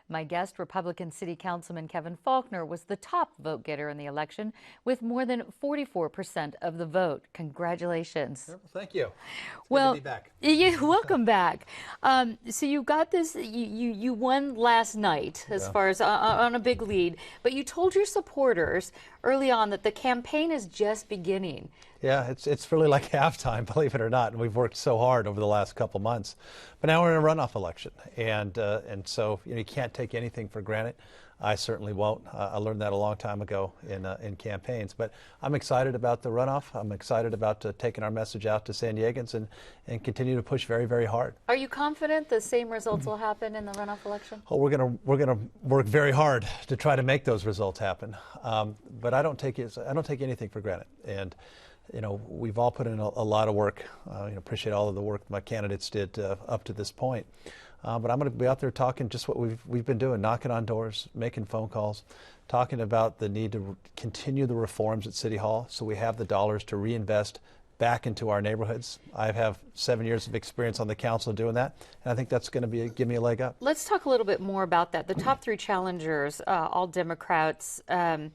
My guest, Republican City Councilman Kevin Faulconer, was the top vote getter in the election with more than 44% of the vote. Congratulations. Well, thank you. It's Well, good to be back. welcome back. So you got this, you won last night as far as on a big lead, but you told your supporters early on that the campaign is just beginning. Yeah, it's really like halftime, believe it or not. And we've worked so hard over the last couple months. But now we're in a runoff election. And so you can't take anything for granted. I certainly won't. I learned that a long time ago in campaigns. But I'm excited about the runoff. I'm excited about taking our message out to San Diegans and continue to push very, very hard. Are you confident the same results will happen in the runoff election? Oh, we're gonna work very hard to try to make those results happen. But I don't take anything for granted. And we've all put in a lot of work. Appreciate all of the work my candidates did up to this point. But I'm going to be out there talking just what we've been doing, knocking on doors, making phone calls, talking about the need to continue the reforms at City Hall so we have the dollars to reinvest back into our neighborhoods. I have 7 years of experience on the council doing that, and I think that's going to give me a leg up. Let's talk a little bit more about that. The top three challengers, all Democrats, and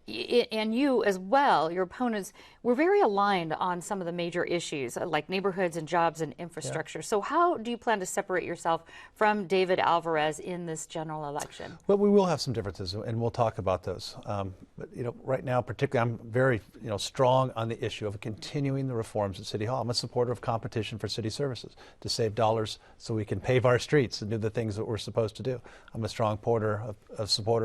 you as well, your opponents, were very aligned on some of the major issues like neighborhoods and jobs and infrastructure. So how do you plan to separate yourself from David Alvarez in this general election? Well, we will have some differences, and we'll talk about those. But right now, particularly, I'm very strong on the issue of continuing the reforms at City Hall. I'm a supporter of competition for city services to save dollars so we can pave our streets and do the things that we're supposed to do. I'm a strong supporter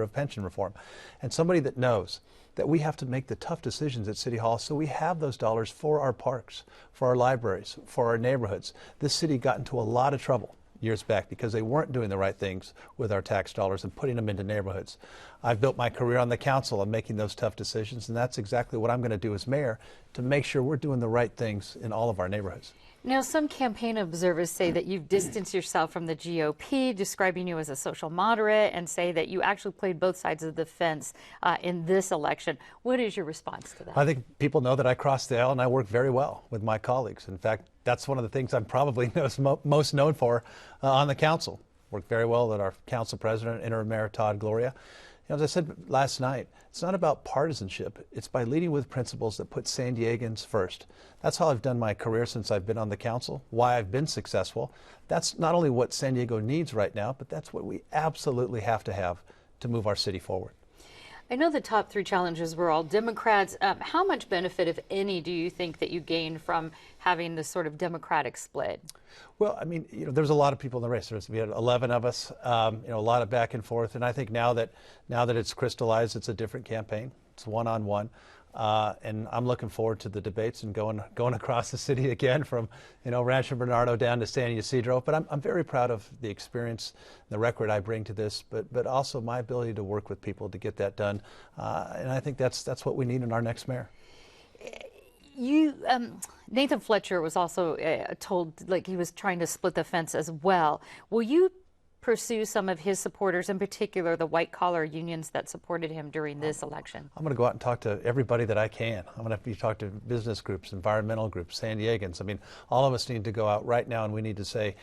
of pension reform, and somebody that knows that we have to make the tough decisions at City Hall so we have those dollars for our parks, for our libraries, for our neighborhoods. This city got into a lot of trouble years back because they weren't doing the right things with our tax dollars and putting them into neighborhoods. I've built my career on the council on making those tough decisions, and that's exactly what I'm going to do as mayor to make sure we're doing the right things in all of our neighborhoods. Now, some campaign observers say that you've distanced yourself from the GOP, describing you as a social moderate, and say that you actually played both sides of the fence in this election. What is your response to that? I think people know that I crossed the aisle and I work very well with my colleagues. In fact, that's one of the things I'm probably most known for on the council. Worked very well with our council president, interim mayor Todd Gloria. As I said last night, it's not about partisanship. It's by leading with principles that put San Diegans first. That's how I've done my career since I've been on the council, why I've been successful. That's not only what San Diego needs right now, but that's what we absolutely have to move our city forward. I know the top three challengers were all Democrats. How much benefit, if any, do you think that you gained from having this sort of Democratic split? Well, I mean, there's a lot of people in the race. We had 11 of us, a lot of back and forth. And I think now that it's crystallized, it's a different campaign. It's one-on-one. And I'm looking forward to the debates and going across the city again from, Rancho Bernardo down to San Ysidro. But I'm very proud of the experience, the record I bring to this, but also my ability to work with people to get that done. And I think that's what we need in our next mayor. Nathan Fletcher was also told like he was trying to split the fence as well. Will you pursue some of his supporters, in particular the white-collar unions that supported him during this election? I'm going to go out and talk to everybody that I can. I'm going to talk to business groups, environmental groups, San Diegans. I mean, all of us need to go out right now and we need to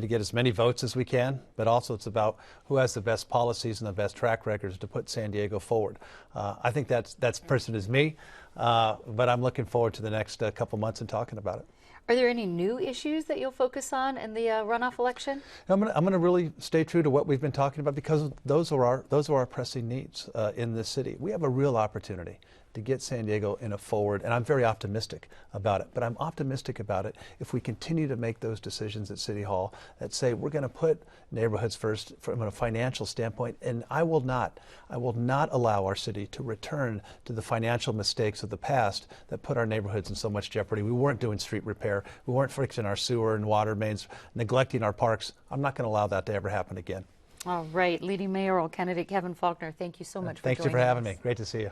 get as many votes as we can, but also it's about who has the best policies and the best track records to put San Diego forward. I think that person is me, but I'm looking forward to the next couple months and talking about it. Are there any new issues that you'll focus on in the runoff election? I'm going to really stay true to what we've been talking about because those are our pressing needs in this city. We have a real opportunity to get San Diego in a forward, and I'm very optimistic about it. But I'm optimistic about it if we continue to make those decisions at City Hall that say we're going to put neighborhoods first from a financial standpoint, and I will not allow our city to return to the financial mistakes of the past that put our neighborhoods in so much jeopardy. We weren't doing street repair. We weren't fixing our sewer and water mains, neglecting our parks. I'm not going to allow that to ever happen again. All right. Leading mayoral candidate Kevin Faulconer, thank you so much for joining us. Thank you for having me. Great to see you.